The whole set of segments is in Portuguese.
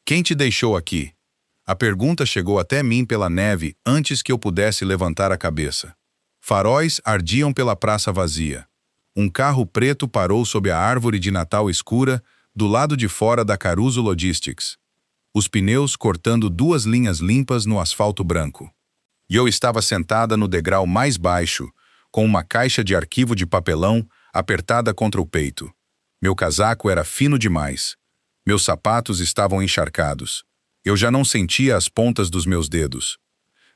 Quem te deixou aqui? A pergunta chegou até mim pela neve antes que eu pudesse levantar a cabeça. Faróis ardiam pela praça vazia. Um carro preto parou sob a árvore de Natal escura, do lado de fora da Caruso Logistics. Os pneus cortando 2 linhas limpas no asfalto branco. E eu estava sentada no degrau mais baixo, com uma caixa de arquivo de papelão apertada contra o peito. Meu casaco era fino demais. Meus sapatos estavam encharcados. Eu já não sentia as pontas dos meus dedos.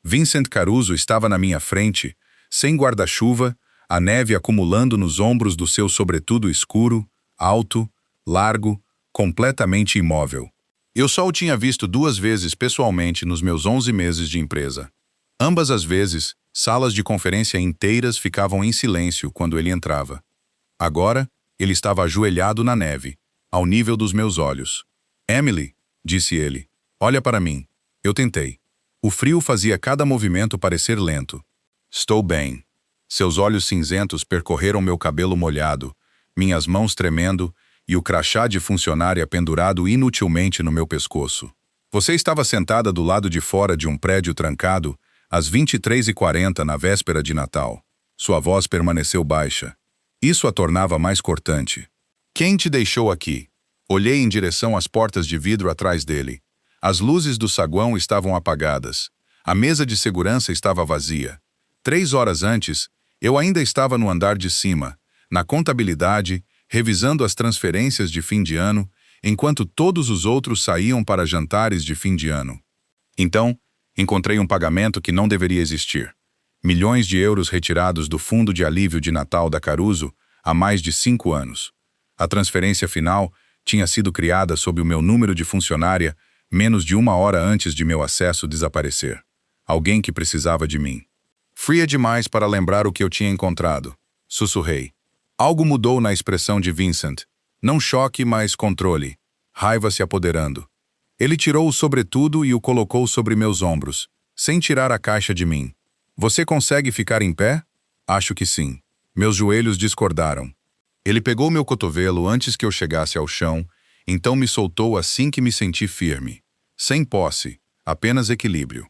Vincent Caruso estava na minha frente, sem guarda-chuva, a neve acumulando nos ombros do seu sobretudo escuro, alto, largo, completamente imóvel. Eu só o tinha visto 2 vezes pessoalmente nos meus 11 meses de empresa. Ambas as vezes, salas de conferência inteiras ficavam em silêncio quando ele entrava. Agora, ele estava ajoelhado na neve, ao nível dos meus olhos. "Emily", disse ele, "olha para mim." Eu tentei. O frio fazia cada movimento parecer lento. "Estou bem." Seus olhos cinzentos percorreram meu cabelo molhado, minhas mãos tremendo e o crachá de funcionária pendurado inutilmente no meu pescoço. "Você estava sentada do lado de fora de um prédio trancado, às 23h40 na véspera de Natal." Sua voz permaneceu baixa. Isso a tornava mais cortante. "Quem te deixou aqui?" Olhei em direção às portas de vidro atrás dele. As luzes do saguão estavam apagadas. A mesa de segurança estava vazia. 3 horas antes, eu ainda estava no andar de cima, na contabilidade, revisando as transferências de fim de ano, enquanto todos os outros saíam para jantares de fim de ano. Então, encontrei um pagamento que não deveria existir. Milhões de euros retirados do Fundo de Alívio de Natal da Caruso há mais de 5 anos. A transferência final tinha sido criada sob o meu número de funcionária menos de 1 hora antes de meu acesso desaparecer. Alguém que precisava de mim. Fria demais para lembrar o que eu tinha encontrado. Sussurrei. Algo mudou na expressão de Vincent. Não choque, mas controle. Raiva se apoderando. Ele tirou o sobretudo e o colocou sobre meus ombros, sem tirar a caixa de mim. "Você consegue ficar em pé?" "Acho que sim." Meus joelhos discordaram. Ele pegou meu cotovelo antes que eu chegasse ao chão, então me soltou assim que me senti firme. Sem posse, apenas equilíbrio.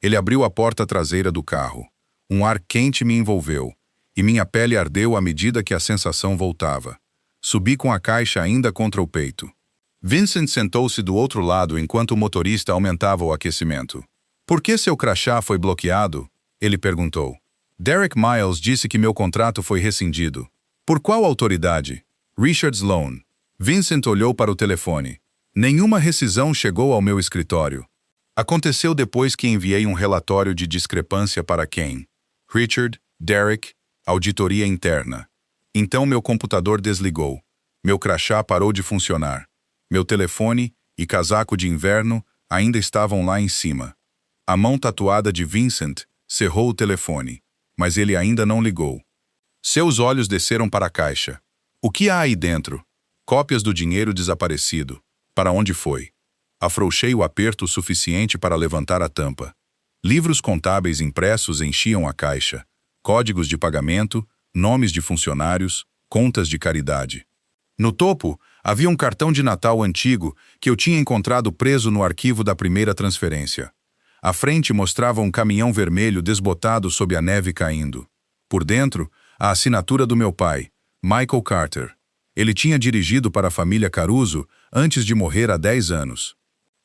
Ele abriu a porta traseira do carro. Um ar quente me envolveu, e minha pele ardeu à medida que a sensação voltava. Subi com a caixa ainda contra o peito. Vincent sentou-se do outro lado enquanto o motorista aumentava o aquecimento. "Por que seu crachá foi bloqueado?" ele perguntou. "Derek Miles disse que meu contrato foi rescindido." "Por qual autoridade?" "Richard Sloan." Vincent olhou para o telefone. "Nenhuma rescisão chegou ao meu escritório. Aconteceu depois que enviei um relatório de discrepância para quem? Richard, Derek, auditoria interna. Então meu computador desligou. Meu crachá parou de funcionar. Meu telefone e casaco de inverno ainda estavam lá em cima. A mão tatuada de Vincent cerrou o telefone, mas ele ainda não ligou. Seus olhos desceram para a caixa. "O que há aí dentro?" "Cópias do dinheiro desaparecido." "Para onde foi?" Afrouxei o aperto suficiente para levantar a tampa. Livros contábeis impressos enchiam a caixa. Códigos de pagamento, nomes de funcionários, contas de caridade. No topo, havia um cartão de Natal antigo que eu tinha encontrado preso no arquivo da primeira transferência. À frente mostrava um caminhão vermelho desbotado sob a neve caindo. Por dentro, a assinatura do meu pai, Michael Carter. Ele tinha dirigido para a família Caruso antes de morrer há 10 anos.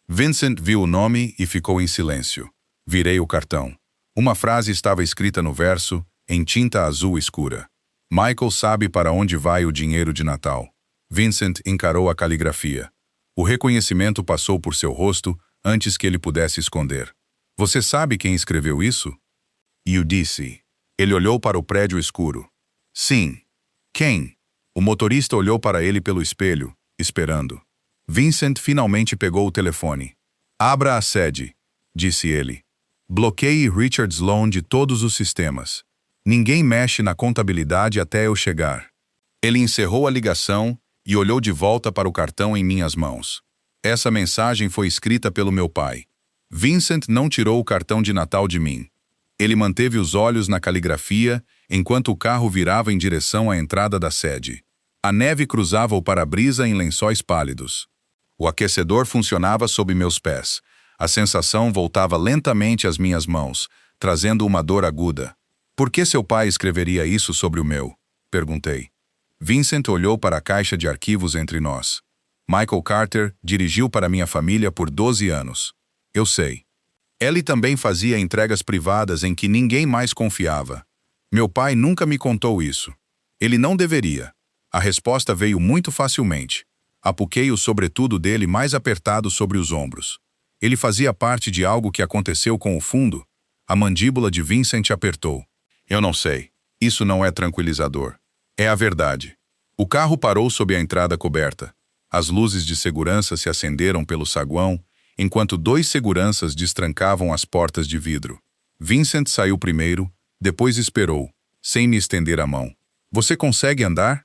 Vincent viu o nome e ficou em silêncio. Virei o cartão. Uma frase estava escrita no verso, em tinta azul escura. "Michael sabe para onde vai o dinheiro de Natal." Vincent encarou a caligrafia. O reconhecimento passou por seu rosto antes que ele pudesse esconder. "Você sabe quem escreveu isso?" "Eu disse." Ele olhou para o prédio escuro. "Sim." "Quem?" O motorista olhou para ele pelo espelho, esperando. Vincent finalmente pegou o telefone. "Abra a sede", disse ele. "Bloqueie Richard Sloan de todos os sistemas. Ninguém mexe na contabilidade até eu chegar." Ele encerrou a ligação e olhou de volta para o cartão em minhas mãos. Essa mensagem foi escrita pelo meu pai. Vincent não tirou o cartão de Natal de mim. Ele manteve os olhos na caligrafia enquanto o carro virava em direção à entrada da sede. A neve cruzava o para-brisa em lençóis pálidos. O aquecedor funcionava sob meus pés. A sensação voltava lentamente às minhas mãos, trazendo uma dor aguda. Por que seu pai escreveria isso sobre o meu? Perguntei. Vincent olhou para a caixa de arquivos entre nós. Michael Carter dirigiu para minha família por 12 anos. Eu sei. Ele também fazia entregas privadas em que ninguém mais confiava. Meu pai nunca me contou isso. Ele não deveria. A resposta veio muito facilmente. Apuquei o sobretudo dele mais apertado sobre os ombros. Ele fazia parte de algo que aconteceu com o fundo. A mandíbula de Vincent apertou. Eu não sei. Isso não é tranquilizador. É a verdade. O carro parou sob a entrada coberta. As luzes de segurança se acenderam pelo saguão, enquanto 2 seguranças destrancavam as portas de vidro. Vincent saiu primeiro, depois esperou, sem me estender a mão. Você consegue andar?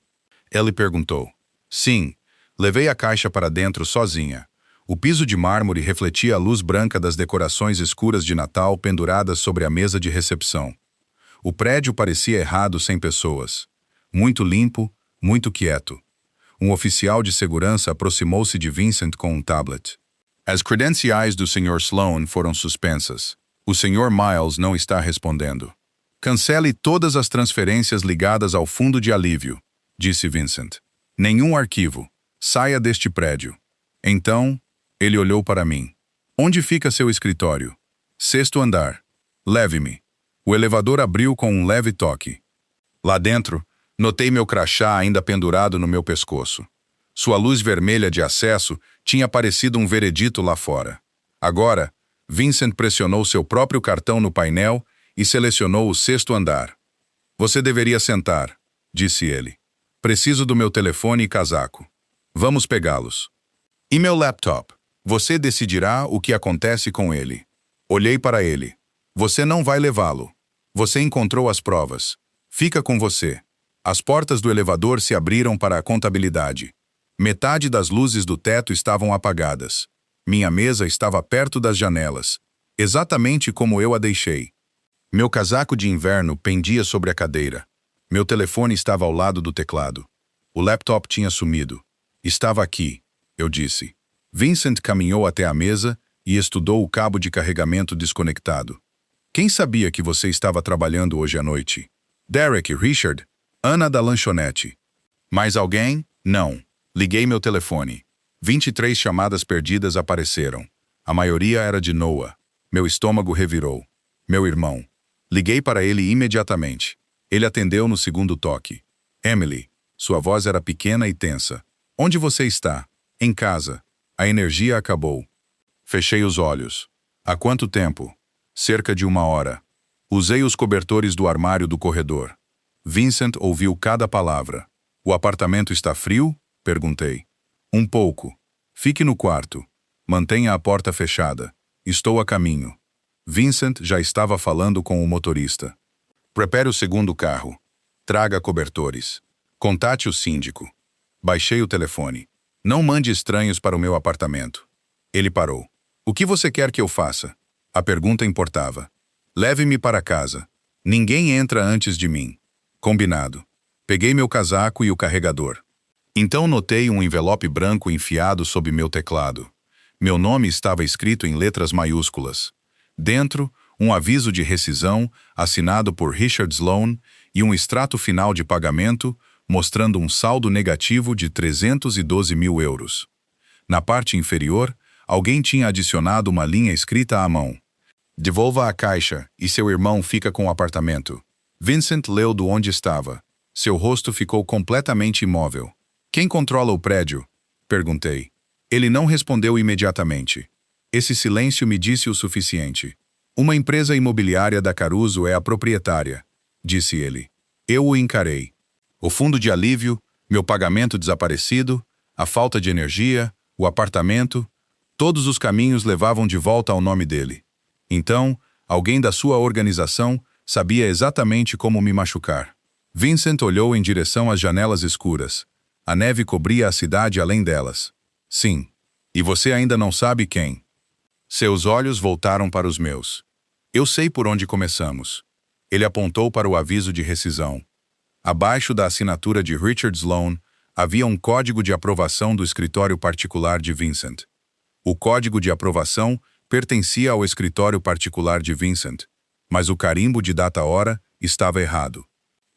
Ele perguntou. Sim. Levei a caixa para dentro sozinha. O piso de mármore refletia a luz branca das decorações escuras de Natal penduradas sobre a mesa de recepção. O prédio parecia errado sem pessoas. Muito limpo, muito quieto. Um oficial de segurança aproximou-se de Vincent com um tablet. As credenciais do Sr. Sloan foram suspensas. O Sr. Miles não está respondendo. Cancele todas as transferências ligadas ao fundo de alívio, disse Vincent. Nenhum arquivo. Saia deste prédio. Então, ele olhou para mim. Onde fica seu escritório? 6º andar. Leve-me. O elevador abriu com um leve toque. Lá dentro, notei meu crachá ainda pendurado no meu pescoço. Sua luz vermelha de acesso tinha parecido um veredito lá fora. Agora, Vincent pressionou seu próprio cartão no painel e selecionou o 6º andar. Você deveria sentar, disse ele. Preciso do meu telefone e casaco. Vamos pegá-los. E meu laptop? Você decidirá o que acontece com ele. Olhei para ele. Você não vai levá-lo. Você encontrou as provas. Fica com você. As portas do elevador se abriram para a contabilidade. Metade das luzes do teto estavam apagadas. Minha mesa estava perto das janelas, exatamente como eu a deixei. Meu casaco de inverno pendia sobre a cadeira. Meu telefone estava ao lado do teclado. O laptop tinha sumido. Estava aqui, eu disse. Vincent caminhou até a mesa e estudou o cabo de carregamento desconectado. Quem sabia que você estava trabalhando hoje à noite? Derek, Richard, Ana da lanchonete. Mais alguém? Não. Liguei meu telefone. 23 chamadas perdidas apareceram. A maioria era de Noah. Meu estômago revirou. Meu irmão. Liguei para ele imediatamente. Ele atendeu no segundo toque. Emily. Sua voz era pequena e tensa. Onde você está? Em casa. A energia acabou. Fechei os olhos. Há quanto tempo? Cerca de 1 hora. Usei os cobertores do armário do corredor. Vincent ouviu cada palavra. O apartamento está frio? Perguntei. Um pouco. Fique no quarto. Mantenha a porta fechada. Estou a caminho. Vincent já estava falando com o motorista. Prepare o segundo carro. Traga cobertores. Contate o síndico. Baixei o telefone. Não mande estranhos para o meu apartamento. Ele parou. O que você quer que eu faça? A pergunta importava. Leve-me para casa. Ninguém entra antes de mim. Combinado. Peguei meu casaco e o carregador. Então notei um envelope branco enfiado sob meu teclado. Meu nome estava escrito em letras maiúsculas. Dentro, um aviso de rescisão, assinado por Richard Sloan, e um extrato final de pagamento, mostrando um saldo negativo de 312 mil euros. Na parte inferior, alguém tinha adicionado uma linha escrita à mão. Devolva a caixa, e seu irmão fica com o apartamento. Vincent leu do onde estava. Seu rosto ficou completamente imóvel. Quem controla o prédio? Perguntei. Ele não respondeu imediatamente. Esse silêncio me disse o suficiente. Uma empresa imobiliária da Caruso é a proprietária, disse ele. Eu o encarei. O fundo de alívio, meu pagamento desaparecido, a falta de energia, o apartamento, todos os caminhos levavam de volta ao nome dele. Então, alguém da sua organização sabia exatamente como me machucar. Vincent olhou em direção às janelas escuras. A neve cobria a cidade além delas. Sim. E você ainda não sabe quem. Seus olhos voltaram para os meus. Eu sei por onde começamos. Ele apontou para o aviso de rescisão. Abaixo da assinatura de Richard Sloan, havia um código de aprovação do escritório particular de Vincent. O código de aprovação pertencia ao escritório particular de Vincent, mas o carimbo de data-hora estava errado.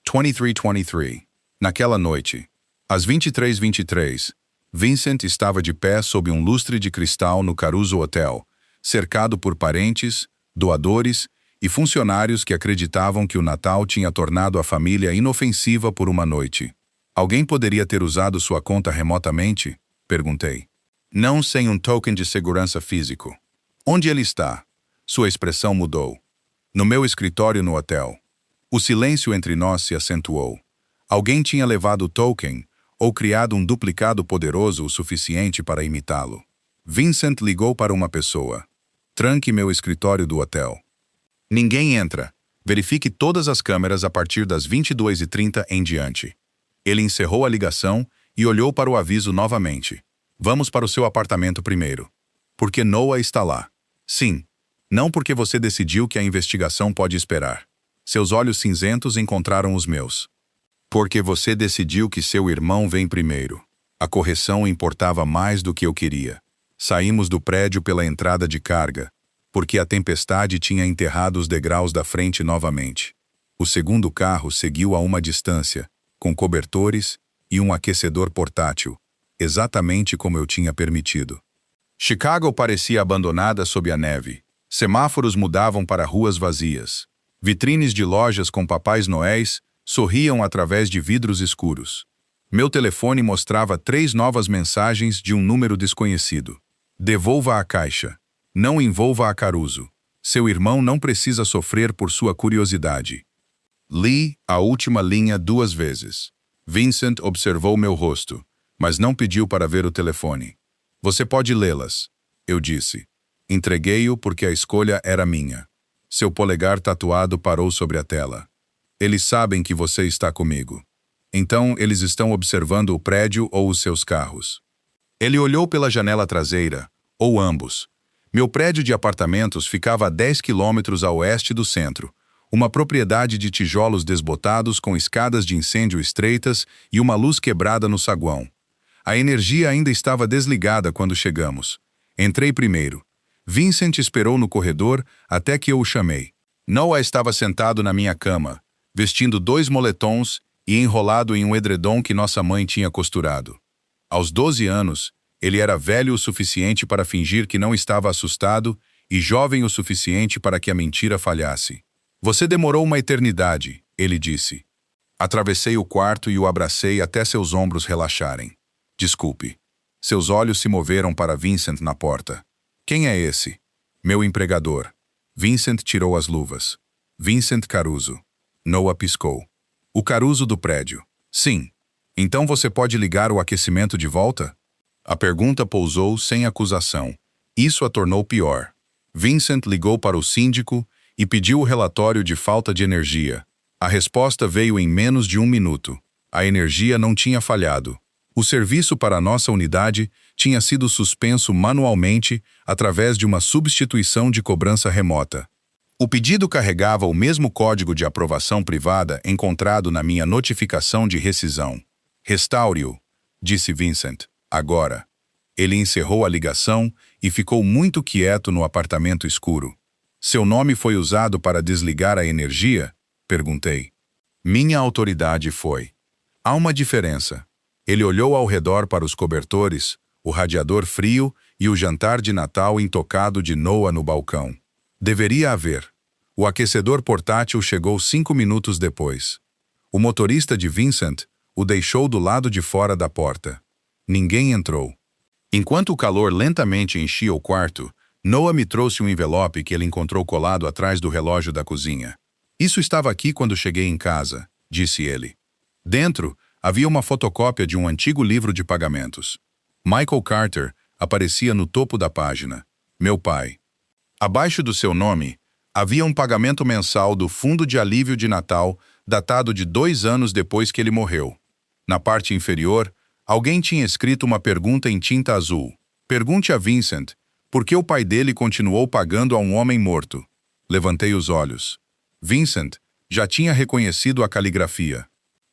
23:23. Naquela noite, às 23:23, Vincent estava de pé sob um lustre de cristal no Caruso Hotel, cercado por parentes, doadores e funcionários que acreditavam que o Natal tinha tornado a família inofensiva por uma noite. Alguém poderia ter usado sua conta remotamente? Perguntei. Não sem um token de segurança físico. Onde ele está? Sua expressão mudou. No meu escritório no hotel. O silêncio entre nós se acentuou. Alguém tinha levado o token ou criado um duplicado poderoso o suficiente para imitá-lo. Vincent ligou para uma pessoa. Tranque meu escritório do hotel. Ninguém entra. Verifique todas as câmeras a partir das 22:30 em diante. Ele encerrou a ligação e olhou para o aviso novamente. Vamos para o seu apartamento primeiro. Porque Noah está lá. Sim. Não porque você decidiu que a investigação pode esperar. Seus olhos cinzentos encontraram os meus. Porque você decidiu que seu irmão vem primeiro. A correção importava mais do que eu queria. Saímos do prédio pela entrada de carga, porque a tempestade tinha enterrado os degraus da frente novamente. O segundo carro seguiu a uma distância, com cobertores e um aquecedor portátil, exatamente como eu tinha permitido. Chicago parecia abandonada sob a neve. Semáforos mudavam para ruas vazias. Vitrines de lojas com papais noéis sorriam através de vidros escuros. Meu telefone mostrava 3 novas mensagens de um número desconhecido. Devolva a caixa. Não envolva a Caruso. Seu irmão não precisa sofrer por sua curiosidade. Li a última linha 2 vezes. Vincent observou meu rosto, mas não pediu para ver o telefone. Você pode lê-las, eu disse. Entreguei-o porque a escolha era minha. Seu polegar tatuado parou sobre a tela. Eles sabem que você está comigo. Então, eles estão observando o prédio ou os seus carros. Ele olhou pela janela traseira, ou ambos. Meu prédio de apartamentos ficava a 10 quilômetros a oeste do centro, uma propriedade de tijolos desbotados com escadas de incêndio estreitas e uma luz quebrada no saguão. A energia ainda estava desligada quando chegamos. Entrei primeiro. Vincent esperou no corredor até que eu o chamei. Noah estava sentado na minha cama, vestindo 2 moletons e enrolado em um edredom que nossa mãe tinha costurado. Aos 12 anos, ele era velho o suficiente para fingir que não estava assustado e jovem o suficiente para que a mentira falhasse. Você demorou uma eternidade, ele disse. Atravessei o quarto e o abracei até seus ombros relaxarem. Desculpe. Seus olhos se moveram para Vincent na porta. Quem é esse? Meu empregador. Vincent tirou as luvas. Vincent Caruso. Noah piscou. O Caruso do prédio. Sim. Então você pode ligar o aquecimento de volta? A pergunta pousou sem acusação. Isso a tornou pior. Vincent ligou para o síndico e pediu o relatório de falta de energia. A resposta veio em menos de 1 minuto. A energia não tinha falhado. O serviço para a nossa unidade tinha sido suspenso manualmente através de uma substituição de cobrança remota. O pedido carregava o mesmo código de aprovação privada encontrado na minha notificação de rescisão. Restaure-o, disse Vincent, agora. Ele encerrou a ligação e ficou muito quieto no apartamento escuro. Seu nome foi usado para desligar a energia? Perguntei. Minha autoridade foi. Há uma diferença. Ele olhou ao redor para os cobertores, o radiador frio e o jantar de Natal intocado de Noah no balcão. Deveria haver. O aquecedor portátil chegou 5 minutos depois. O motorista de Vincent o deixou do lado de fora da porta. Ninguém entrou. Enquanto o calor lentamente enchia o quarto, Noah me trouxe um envelope que ele encontrou colado atrás do relógio da cozinha. Isso estava aqui quando cheguei em casa, disse ele. Dentro, havia uma fotocópia de um antigo livro de pagamentos. Michael Carter aparecia no topo da página. Meu pai. Abaixo do seu nome, havia um pagamento mensal do Fundo de Alívio de Natal, datado de 2 anos depois que ele morreu. Na parte inferior, alguém tinha escrito uma pergunta em tinta azul. Pergunte a Vincent por que o pai dele continuou pagando a um homem morto. Levantei os olhos. Vincent já tinha reconhecido a caligrafia.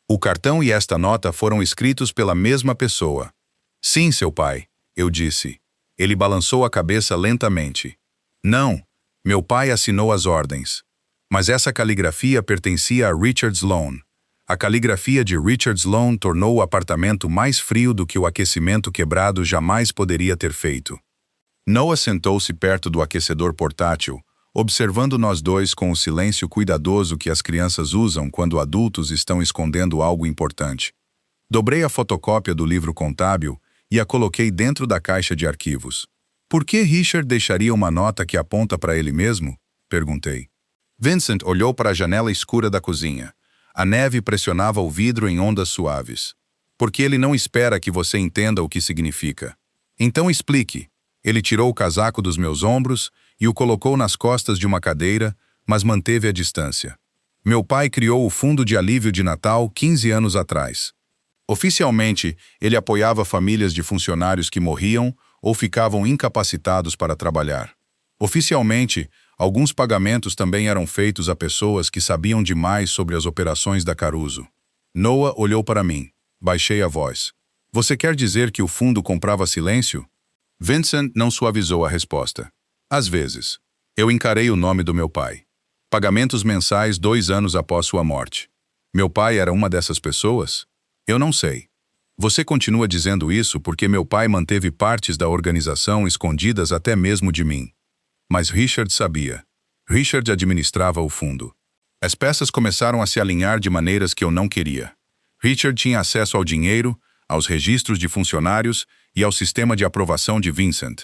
O cartão e esta nota foram escritos pela mesma pessoa. Sim, seu pai, eu disse. Ele balançou a cabeça lentamente. Não, meu pai assinou as ordens. Mas essa caligrafia pertencia a Richard Sloane. A caligrafia de Richard Sloane tornou o apartamento mais frio do que o aquecimento quebrado jamais poderia ter feito. Noah sentou-se perto do aquecedor portátil, observando nós dois com o silêncio cuidadoso que as crianças usam quando adultos estão escondendo algo importante. Dobrei a fotocópia do livro contábil e a coloquei dentro da caixa de arquivos. Por que Richard deixaria uma nota que aponta para ele mesmo? Perguntei. Vincent olhou para a janela escura da cozinha. A neve pressionava o vidro em ondas suaves. Porque ele não espera que você entenda o que significa. Então explique. Ele tirou o casaco dos meus ombros e o colocou nas costas de uma cadeira, mas manteve a distância. Meu pai criou o Fundo de Alívio de Natal 15 anos atrás. Oficialmente, ele apoiava famílias de funcionários que morriam ou ficavam incapacitados para trabalhar. Oficialmente, alguns pagamentos também eram feitos a pessoas que sabiam demais sobre as operações da Caruso. Noah olhou para mim. Baixei a voz. Você quer dizer que o fundo comprava silêncio? Vincent não suavizou a resposta. Às vezes. Eu encarei o nome do meu pai. Pagamentos mensais 2 anos após sua morte. Meu pai era uma dessas pessoas? Eu não sei. Você continua dizendo isso porque meu pai manteve partes da organização escondidas até mesmo de mim. Mas Richard sabia. Richard administrava o fundo. As peças começaram a se alinhar de maneiras que eu não queria. Richard tinha acesso ao dinheiro, aos registros de funcionários e ao sistema de aprovação de Vincent.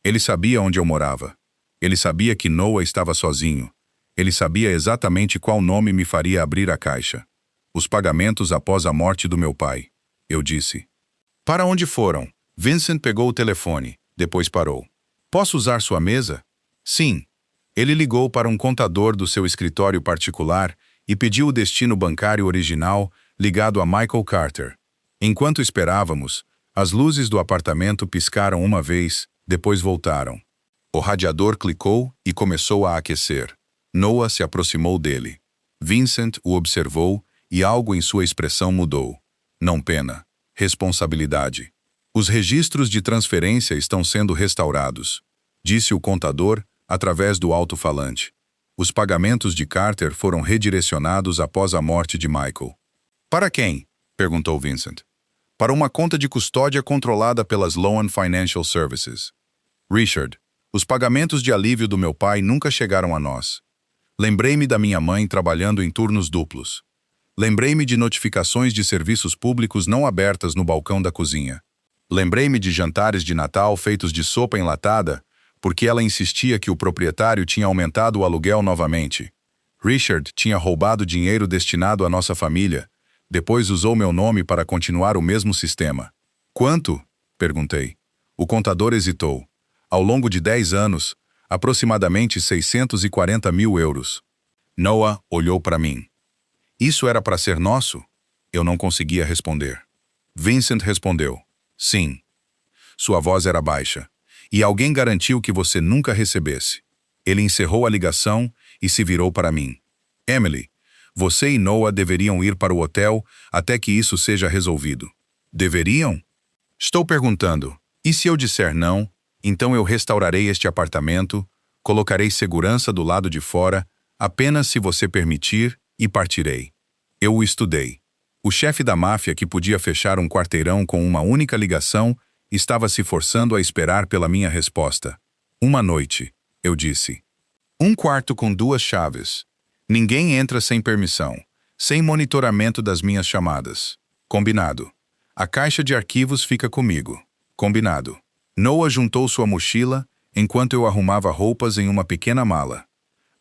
Ele sabia onde eu morava. Ele sabia que Noah estava sozinho. Ele sabia exatamente qual nome me faria abrir a caixa. Os pagamentos após a morte do meu pai. Eu disse. Para onde foram? Vincent pegou o telefone, depois parou. Posso usar sua mesa? Sim. Ele ligou para um contador do seu escritório particular e pediu o destino bancário original ligado a Michael Carter. Enquanto esperávamos, as luzes do apartamento piscaram uma vez, depois voltaram. O radiador clicou e começou a aquecer. Noah se aproximou dele. Vincent o observou e algo em sua expressão mudou. Não pena. Responsabilidade. Os registros de transferência estão sendo restaurados, disse o contador através do alto-falante. Os pagamentos de Carter foram redirecionados após a morte de Michael. Para quem? Perguntou Vincent. Para uma conta de custódia controlada pelas Sloane Financial Services. Richard, os pagamentos de alívio do meu pai nunca chegaram a nós. Lembrei-me da minha mãe trabalhando em turnos duplos. Lembrei-me de notificações de serviços públicos não abertas no balcão da cozinha. Lembrei-me de jantares de Natal feitos de sopa enlatada, porque ela insistia que o proprietário tinha aumentado o aluguel novamente. Richard tinha roubado dinheiro destinado à nossa família. Depois usou meu nome para continuar o mesmo sistema. Quanto? Perguntei. O contador hesitou. Ao longo de 10 anos, aproximadamente 640 mil euros. Noah olhou para mim. Isso era para ser nosso? Eu não conseguia responder. Vincent respondeu. Sim. Sua voz era baixa. E alguém garantiu que você nunca recebesse. Ele encerrou a ligação e se virou para mim. Emily, você e Noah deveriam ir para o hotel até que isso seja resolvido. Deveriam? Estou perguntando. E se eu disser não, então eu restaurarei este apartamento, colocarei segurança do lado de fora, apenas se você permitir, e partirei. Eu o estudei. O chefe da máfia que podia fechar um quarteirão com uma única ligação estava se forçando a esperar pela minha resposta. Uma noite, eu disse. Um quarto com 2 chaves. Ninguém entra sem permissão, sem monitoramento das minhas chamadas. Combinado. A caixa de arquivos fica comigo. Combinado. Noah juntou sua mochila enquanto eu arrumava roupas em uma pequena mala.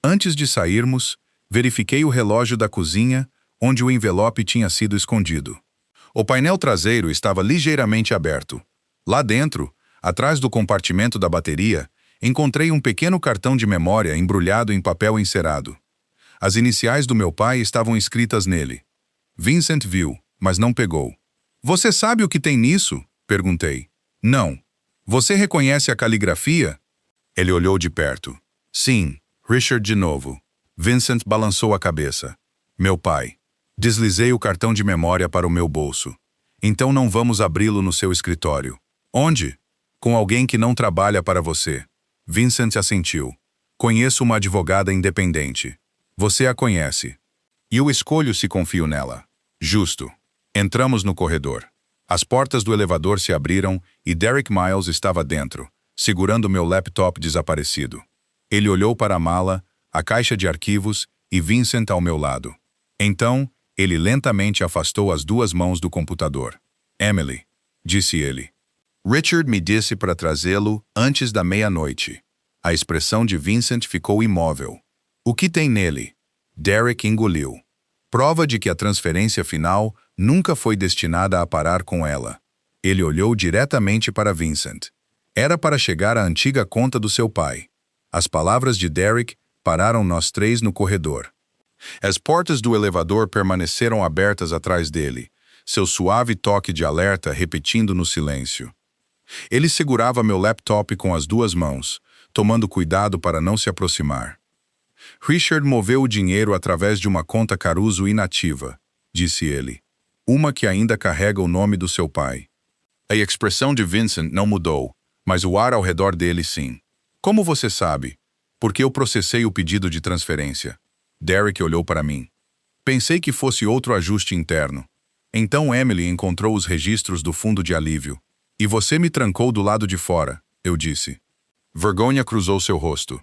Antes de sairmos, verifiquei o relógio da cozinha, onde o envelope tinha sido escondido. O painel traseiro estava ligeiramente aberto. Lá dentro, atrás do compartimento da bateria, encontrei um pequeno cartão de memória embrulhado em papel encerado. As iniciais do meu pai estavam escritas nele. Vincent viu, mas não pegou. Você sabe o que tem nisso? Perguntei. Não. Você reconhece a caligrafia? Ele olhou de perto. Sim, Richard de novo. Vincent balançou a cabeça. Meu pai. Deslizei o cartão de memória para o meu bolso. Então não vamos abri-lo no seu escritório. Onde? Com alguém que não trabalha para você. Vincent assentiu. Conheço uma advogada independente. Você a conhece. E eu escolho se confio nela. Justo. Entramos no corredor. As portas do elevador se abriram e Derek Miles estava dentro, segurando meu laptop desaparecido. Ele olhou para a mala, a caixa de arquivos e Vincent ao meu lado. Então, ele lentamente afastou as duas mãos do computador. Emily, disse ele. Richard me disse para trazê-lo antes da meia-noite. A expressão de Vincent ficou imóvel. O que tem nele? Derek engoliu. Prova de que a transferência final nunca foi destinada a parar com ela. Ele olhou diretamente para Vincent. Era para chegar à antiga conta do seu pai. As palavras de Derek pararam nós três no corredor. As portas do elevador permaneceram abertas atrás dele, seu suave toque de alerta repetindo no silêncio. Ele segurava meu laptop com as duas mãos, tomando cuidado para não se aproximar. Richard moveu o dinheiro através de uma conta Caruso inativa, disse ele. Uma que ainda carrega o nome do seu pai. A expressão de Vincent não mudou, mas o ar ao redor dele sim. Como você sabe? Porque eu processei o pedido de transferência. Derek olhou para mim. Pensei que fosse outro ajuste interno. Então Emily encontrou os registros do fundo de alívio. E você me trancou do lado de fora, eu disse. Vergonha cruzou seu rosto.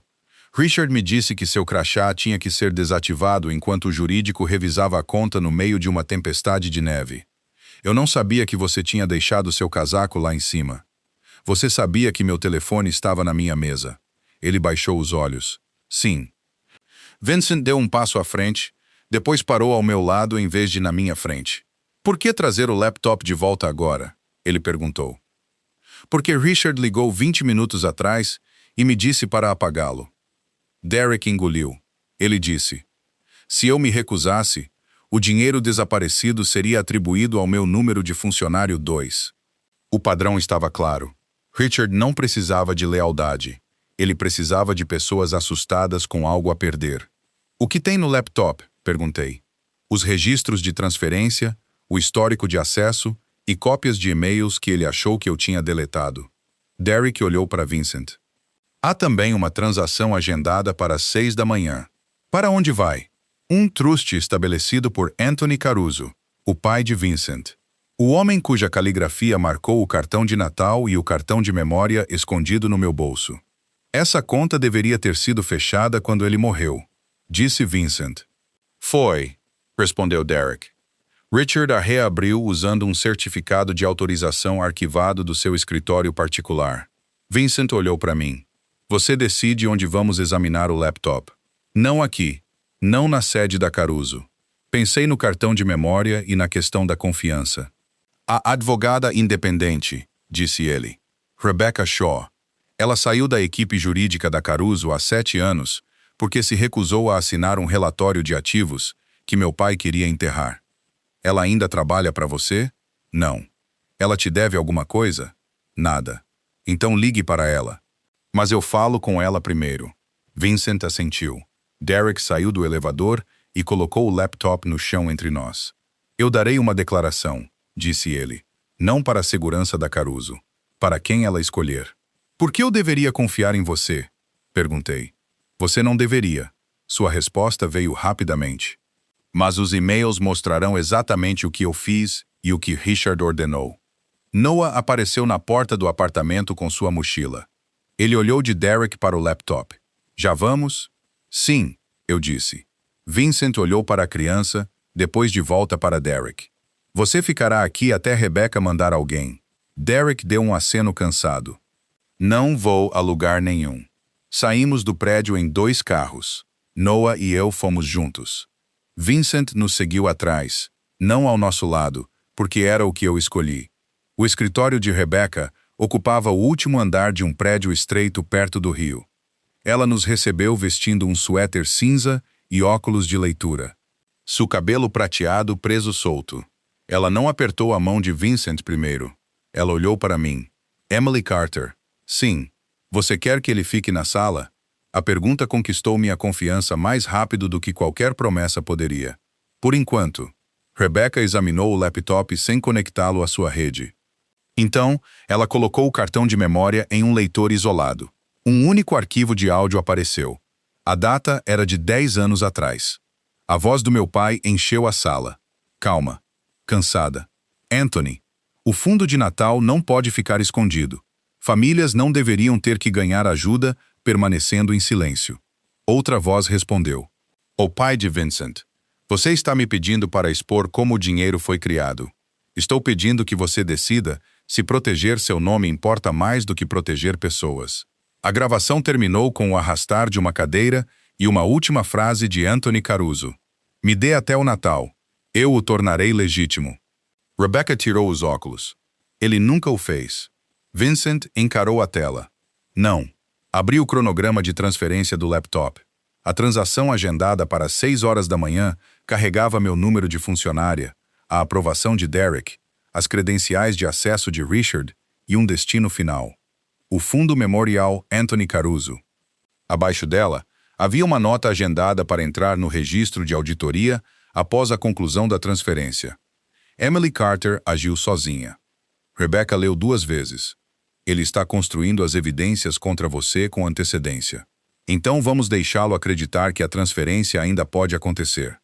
Richard me disse que seu crachá tinha que ser desativado enquanto o jurídico revisava a conta no meio de uma tempestade de neve. Eu não sabia que você tinha deixado seu casaco lá em cima. Você sabia que meu telefone estava na minha mesa. Ele baixou os olhos. Sim. Vincent deu um passo à frente, depois parou ao meu lado em vez de na minha frente. Por que trazer o laptop de volta agora? Ele perguntou. Porque Richard ligou 20 minutos atrás e me disse para apagá-lo. Derek engoliu. Ele disse, se eu me recusasse, o dinheiro desaparecido seria atribuído ao meu número de funcionário 2. O padrão estava claro. Richard não precisava de lealdade. Ele precisava de pessoas assustadas com algo a perder. O que tem no laptop? Perguntei. Os registros de transferência, o histórico de acesso e cópias de e-mails que ele achou que eu tinha deletado. Derek olhou para Vincent. Há também uma transação agendada para as 6 da manhã. Para onde vai? Um truste estabelecido por Anthony Caruso, o pai de Vincent. O homem cuja caligrafia marcou o cartão de Natal e o cartão de memória escondido no meu bolso. Essa conta deveria ter sido fechada quando ele morreu, disse Vincent. Foi, respondeu Derek. Richard a reabriu usando um certificado de autorização arquivado do seu escritório particular. Vincent olhou para mim. Você decide onde vamos examinar o laptop. Não aqui. Não na sede da Caruso. Pensei no cartão de memória e na questão da confiança. A advogada independente, disse ele. Rebecca Shaw. Ela saiu da equipe jurídica da Caruso há 7 anos porque se recusou a assinar um relatório de ativos que meu pai queria enterrar. Ela ainda trabalha para você? Não. Ela te deve alguma coisa? Nada. Então ligue para ela. Mas eu falo com ela primeiro. Vincent assentiu. Derek saiu do elevador e colocou o laptop no chão entre nós. Eu darei uma declaração, disse ele. Não para a segurança da Caruso. Para quem ela escolher. Por que eu deveria confiar em você? Perguntei. Você não deveria. Sua resposta veio rapidamente. Mas os e-mails mostrarão exatamente o que eu fiz e o que Richard ordenou. Noah apareceu na porta do apartamento com sua mochila. Ele olhou de Derek para o laptop. Já vamos? Sim, eu disse. Vincent olhou para a criança, depois de volta para Derek. Você ficará aqui até Rebecca mandar alguém. Derek deu um aceno cansado. Não vou a lugar nenhum. Saímos do prédio em 2 carros. Noah e eu fomos juntos. Vincent nos seguiu atrás, não ao nosso lado, porque era o que eu escolhi. O escritório de Rebecca ocupava o último andar de um prédio estreito perto do rio. Ela nos recebeu vestindo um suéter cinza e óculos de leitura. Seu cabelo prateado preso solto. Ela não apertou a mão de Vincent primeiro. Ela olhou para mim. Emily Carter. Sim. Você quer que ele fique na sala? A pergunta conquistou minha confiança mais rápido do que qualquer promessa poderia. Por enquanto. Rebecca examinou o laptop sem conectá-lo à sua rede. Então, ela colocou o cartão de memória em um leitor isolado. Um único arquivo de áudio apareceu. A data era de 10 anos atrás. A voz do meu pai encheu a sala. Calma. Cansada. Anthony, o fundo de Natal não pode ficar escondido. Famílias não deveriam ter que ganhar ajuda permanecendo em silêncio. Outra voz respondeu. O pai de Vincent. Você está me pedindo para expor como o dinheiro foi criado. Estou pedindo que você decida se proteger seu nome importa mais do que proteger pessoas. A gravação terminou com o arrastar de uma cadeira e uma última frase de Anthony Caruso. Me dê até o Natal. Eu o tornarei legítimo. Rebecca tirou os óculos. Ele nunca o fez. Vincent encarou a tela. Não. Abri o cronograma de transferência do laptop. A transação agendada para 6 horas da manhã carregava meu número de funcionária, a aprovação de Derek, as credenciais de acesso de Richard e um destino final. O Fundo Memorial Anthony Caruso. Abaixo dela, havia uma nota agendada para entrar no registro de auditoria após a conclusão da transferência. Emily Carter agiu sozinha. Rebecca leu 2 vezes. Ele está construindo as evidências contra você com antecedência. Então vamos deixá-lo acreditar que a transferência ainda pode acontecer.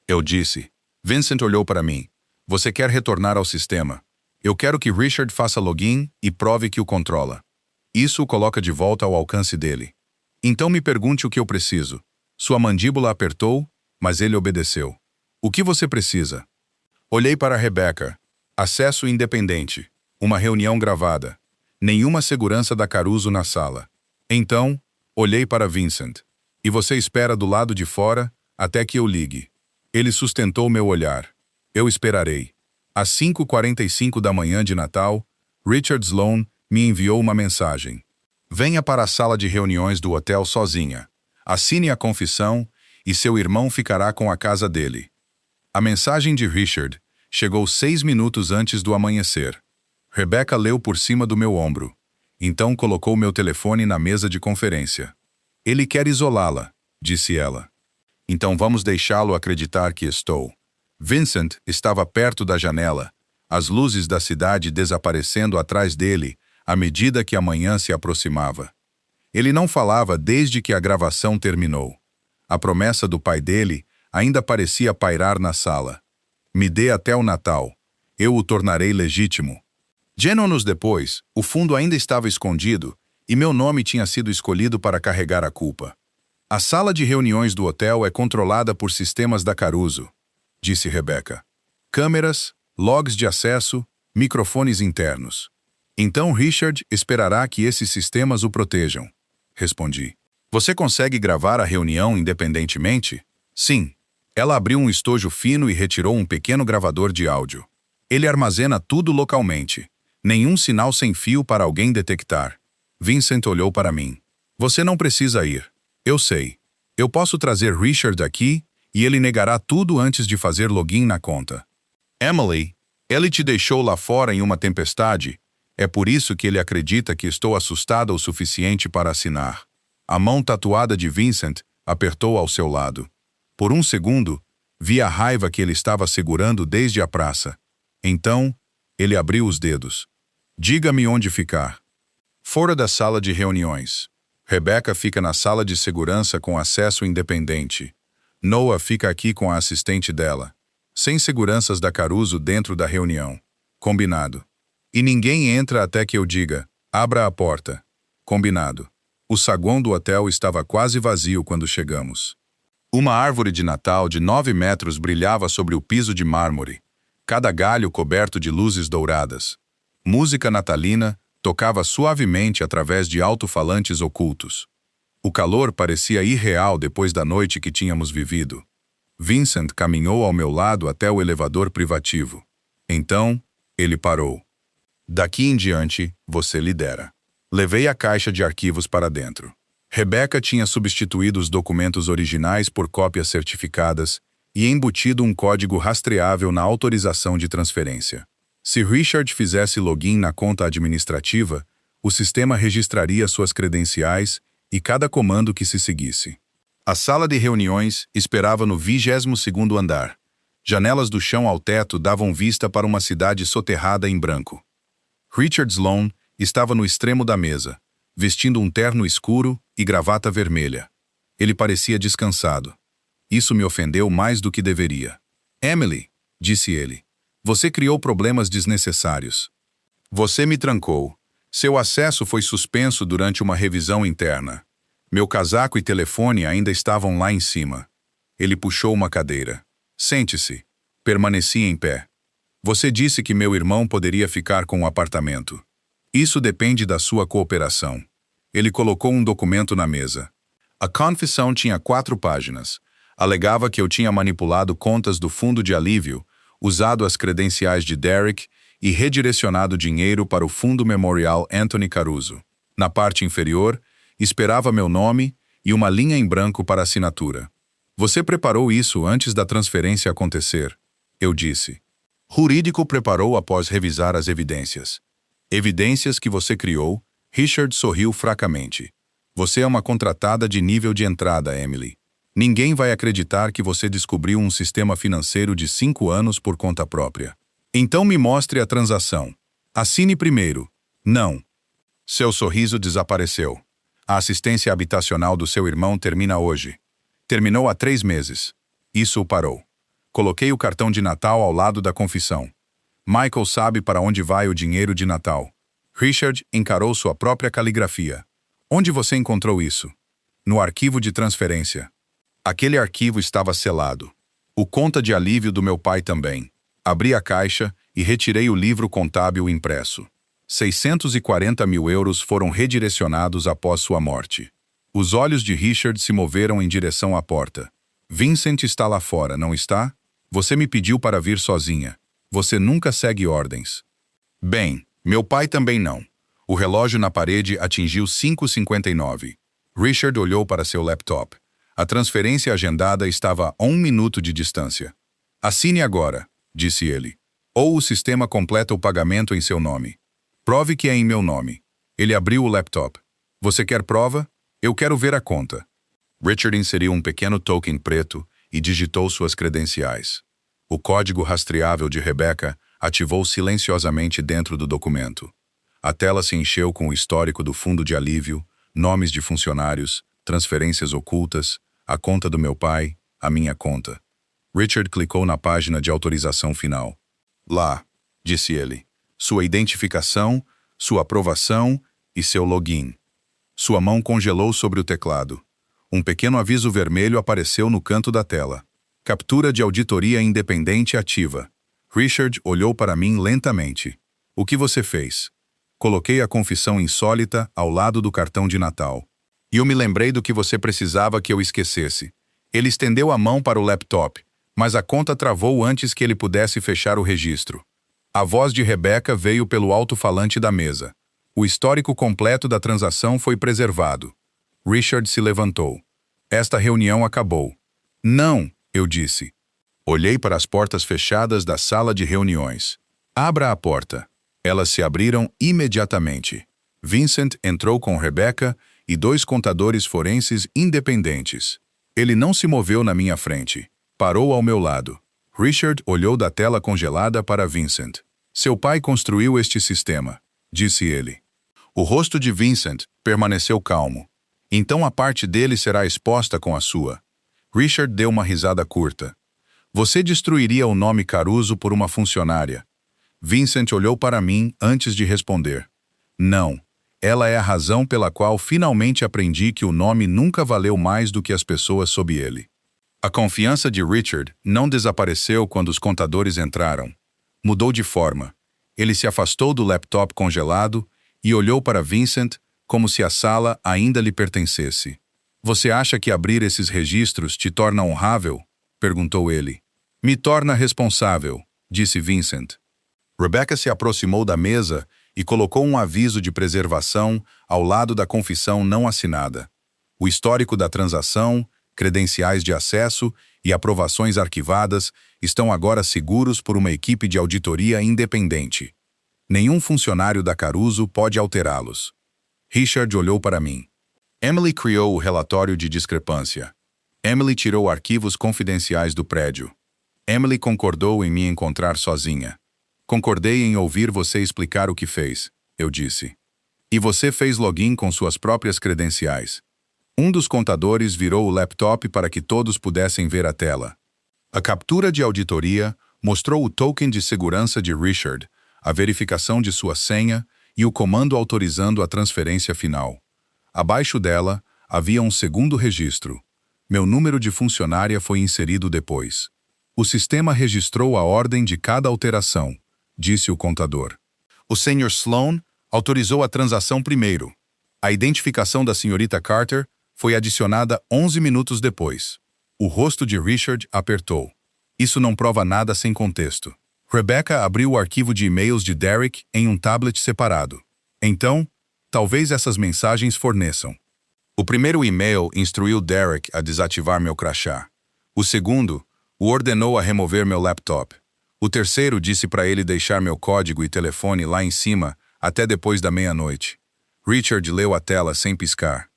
Eu disse. Vincent olhou para mim. Você quer retornar ao sistema. Eu quero que Richard faça login e prove que o controla. Isso o coloca de volta ao alcance dele. Então me pergunte o que eu preciso. Sua mandíbula apertou, mas ele obedeceu. O que você precisa? Olhei para Rebecca. Acesso independente. Uma reunião gravada. Nenhuma segurança da Caruso na sala. Então, olhei para Vincent. E você espera do lado de fora até que eu ligue. Ele sustentou meu olhar. Eu esperarei. Às 5h45 da manhã de Natal, Richard Sloan me enviou uma mensagem. Venha para a sala de reuniões do hotel sozinha. Assine a confissão e seu irmão ficará com a casa dele. A mensagem de Richard chegou 6 minutos antes do amanhecer. Rebecca leu por cima do meu ombro. Então colocou meu telefone na mesa de conferência. Ele quer isolá-la, disse ela. Então vamos deixá-lo acreditar que estou. Vincent estava perto da janela, as luzes da cidade desaparecendo atrás dele à medida que a manhã se aproximava. Ele não falava desde que a gravação terminou. A promessa do pai dele ainda parecia pairar na sala. Me dê até o Natal. Eu o tornarei legítimo. Anos depois, o fundo ainda estava escondido e meu nome tinha sido escolhido para carregar a culpa. A sala de reuniões do hotel é controlada por sistemas da Caruso, disse Rebecca. Câmeras, logs de acesso, microfones internos. Então Richard esperará que esses sistemas o protejam, respondi. Você consegue gravar a reunião independentemente? Sim. Ela abriu um estojo fino e retirou um pequeno gravador de áudio. Ele armazena tudo localmente. Nenhum sinal sem fio para alguém detectar. Vincent olhou para mim. Você não precisa ir. Eu sei. Eu posso trazer Richard aqui e ele negará tudo antes de fazer login na conta. Emily, ele te deixou lá fora em uma tempestade. É por isso que ele acredita que estou assustada o suficiente para assinar. A mão tatuada de Vincent apertou ao seu lado. Por um segundo, vi a raiva que ele estava segurando desde a praça. Então, ele abriu os dedos. Diga-me onde ficar. Fora da sala de reuniões. Rebecca fica na sala de segurança com acesso independente. Noah fica aqui com a assistente dela. Sem seguranças da Caruso dentro da reunião. Combinado. E ninguém entra até que eu diga, abra a porta. Combinado. O saguão do hotel estava quase vazio quando chegamos. Uma árvore de Natal de 9 metros brilhava sobre o piso de mármore, cada galho coberto de luzes douradas. Música natalina tocava suavemente através de alto-falantes ocultos. O calor parecia irreal depois da noite que tínhamos vivido. Vincent caminhou ao meu lado até o elevador privativo. Então, ele parou. Daqui em diante, você lidera. Levei a caixa de arquivos para dentro. Rebecca tinha substituído os documentos originais por cópias certificadas e embutido um código rastreável na autorização de transferência. Se Richard fizesse login na conta administrativa, o sistema registraria suas credenciais e cada comando que se seguisse. A sala de reuniões esperava no 22º andar. Janelas do chão ao teto davam vista para uma cidade soterrada em branco. Richard Sloane estava no extremo da mesa, vestindo um terno escuro e gravata vermelha. Ele parecia descansado. Isso me ofendeu mais do que deveria. "Emily", disse ele, "você criou problemas desnecessários. Você me trancou. Seu acesso foi suspenso durante uma revisão interna. Meu casaco e telefone ainda estavam lá em cima." Ele puxou uma cadeira. "Sente-se." Permaneci em pé. "Você disse que meu irmão poderia ficar com o apartamento. Isso depende da sua cooperação." Ele colocou um documento na mesa. A confissão tinha 4 páginas. Alegava que eu tinha manipulado contas do fundo de alívio, usado as credenciais de Derek e redirecionado dinheiro para o Fundo Memorial Anthony Caruso. Na parte inferior, esperava meu nome e uma linha em branco para assinatura. "Você preparou isso antes da transferência acontecer", eu disse. "Jurídico preparou após revisar as evidências." "Evidências que você criou?" Richard sorriu fracamente. "Você é uma contratada de nível de entrada, Emily. Ninguém vai acreditar que você descobriu um sistema financeiro de 5 anos por conta própria. Então me mostre a transação. Assine primeiro." "Não." Seu sorriso desapareceu. "A assistência habitacional do seu irmão termina hoje." "Terminou há 3 meses." Isso o parou. Coloquei o cartão de Natal ao lado da confissão. "Michael sabe para onde vai o dinheiro de Natal." Richard encarou sua própria caligrafia. "Onde você encontrou isso?" "No arquivo de transferência." Aquele arquivo estava selado. O conta de alívio do meu pai também. Abri a caixa e retirei o livro contábil impresso. 640 mil euros foram redirecionados após sua morte. Os olhos de Richard se moveram em direção à porta. "Vincent está lá fora, não está? Você me pediu para vir sozinha. Você nunca segue ordens." "Bem, meu pai também não." O relógio na parede atingiu 5h59. Richard olhou para seu laptop. A transferência agendada estava a 1 minuto de distância. "Assine agora", disse ele. "Ou o sistema completa o pagamento em seu nome." "Prove que é em meu nome." Ele abriu o laptop. "Você quer prova? Eu quero ver a conta." Richard inseriu um pequeno token preto e digitou suas credenciais. O código rastreável de Rebecca ativou silenciosamente dentro do documento. A tela se encheu com o histórico do fundo de alívio, nomes de funcionários, transferências ocultas, a conta do meu pai, a minha conta. Richard clicou na página de autorização final. "Lá", disse ele, "sua identificação, sua aprovação e seu login." Sua mão congelou sobre o teclado. Um pequeno aviso vermelho apareceu no canto da tela. "Captura de auditoria independente ativa." Richard olhou para mim lentamente. "O que você fez?" Coloquei a confissão insólita ao lado do cartão de Natal. "E eu me lembrei do que você precisava que eu esquecesse." Ele estendeu a mão para o laptop, mas a conta travou antes que ele pudesse fechar o registro. A voz de Rebecca veio pelo alto-falante da mesa. O histórico completo da transação foi preservado. Richard se levantou. "Esta reunião acabou." "Não", eu disse. Olhei para as portas fechadas da sala de reuniões. "Abra a porta." Elas se abriram imediatamente. Vincent entrou com Rebecca e 2 contadores forenses independentes. Ele não se moveu na minha frente. Parou ao meu lado. Richard olhou da tela congelada para Vincent. "Seu pai construiu este sistema", disse ele. O rosto de Vincent permaneceu calmo. "Então a parte dele será exposta com a sua." Richard deu uma risada curta. "Você destruiria o nome Caruso por uma funcionária." Vincent olhou para mim antes de responder. "Não. Ela é a razão pela qual finalmente aprendi que o nome nunca valeu mais do que as pessoas sob ele." A confiança de Richard não desapareceu quando os contadores entraram. Mudou de forma. Ele se afastou do laptop congelado e olhou para Vincent como se a sala ainda lhe pertencesse. "Você acha que abrir esses registros te torna honrável?" perguntou ele. "Me torna responsável", disse Vincent. Rebecca se aproximou da mesa e colocou um aviso de preservação ao lado da confissão não assinada. O histórico da transação, credenciais de acesso e aprovações arquivadas estão agora seguros por uma equipe de auditoria independente. Nenhum funcionário da Caruso pode alterá-los. Richard olhou para mim. Emily criou o relatório de discrepância. Emily tirou arquivos confidenciais do prédio. Emily concordou em me encontrar sozinha. Concordei em ouvir você explicar o que fez, eu disse. E você fez login com suas próprias credenciais. Um dos contadores virou o laptop para que todos pudessem ver a tela. A captura de auditoria mostrou o token de segurança de Richard, a verificação de sua senha e o comando autorizando a transferência final. Abaixo dela, havia um segundo registro. Meu número de funcionária foi inserido depois. O sistema registrou a ordem de cada alteração, disse o contador. O Sr. Sloan autorizou a transação primeiro. A identificação da Srta. Carter foi adicionada 11 minutos depois. O rosto de Richard apertou. Isso não prova nada sem contexto. Rebecca abriu o arquivo de e-mails de Derek em um tablet separado. Então, talvez essas mensagens forneçam. O primeiro e-mail instruiu Derek a desativar meu crachá. O segundo o ordenou a remover meu laptop. O terceiro disse para ele deixar meu código e telefone lá em cima até depois da meia-noite. Richard leu a tela sem piscar.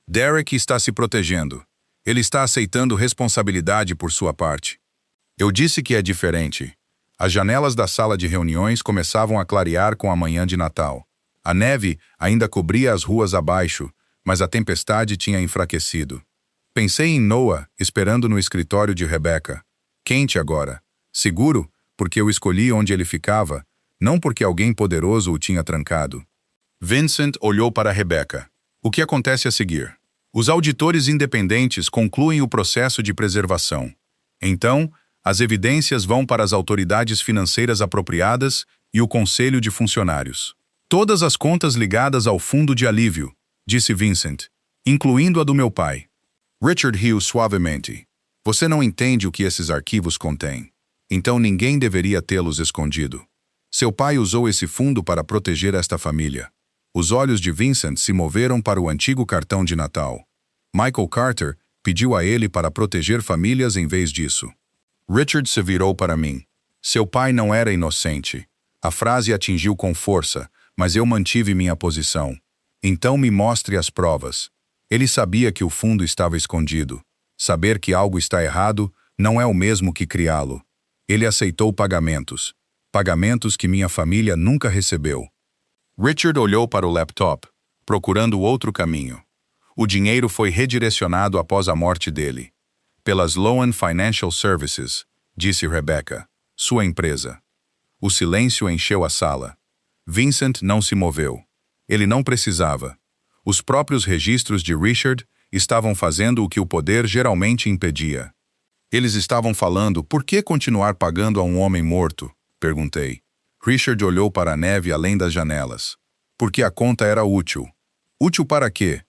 Derek está se protegendo. Ele está aceitando responsabilidade por sua parte. Eu disse que é diferente. As janelas da sala de reuniões começavam a clarear com a manhã de Natal. A neve ainda cobria as ruas abaixo, mas a tempestade tinha enfraquecido. Pensei em Noah esperando no escritório de Rebecca. Quente agora. Seguro, porque eu escolhi onde ele ficava, não porque alguém poderoso o tinha trancado. Vincent olhou para Rebecca. O que acontece a seguir? Os auditores independentes concluem o processo de preservação. Então, as evidências vão para as autoridades financeiras apropriadas e o conselho de funcionários. Todas as contas ligadas ao fundo de alívio, disse Vincent, incluindo a do meu pai. Richard riu suavemente. Você não entende o que esses arquivos contêm. Então ninguém deveria tê-los escondido. Seu pai usou esse fundo para proteger esta família. Os olhos de Vincent se moveram para o antigo cartão de Natal. Michael Carter pediu a ele para proteger famílias em vez disso. Richard se virou para mim. Seu pai não era inocente. A frase atingiu com força, mas eu mantive minha posição. Então me mostre as provas. Ele sabia que o fundo estava escondido. Saber que algo está errado não é o mesmo que criá-lo. Ele aceitou pagamentos. Pagamentos que minha família nunca recebeu. Richard olhou para o laptop, procurando outro caminho. O dinheiro foi redirecionado após a morte dele. Pela Sloan Financial Services, disse Rebecca, sua empresa. O silêncio encheu a sala. Vincent não se moveu. Ele não precisava. Os próprios registros de Richard estavam fazendo o que o poder geralmente impedia. Eles estavam falando por que continuar pagando a um homem morto? Perguntei. Richard olhou para a neve além das janelas. Porque a conta era útil. Útil para quê?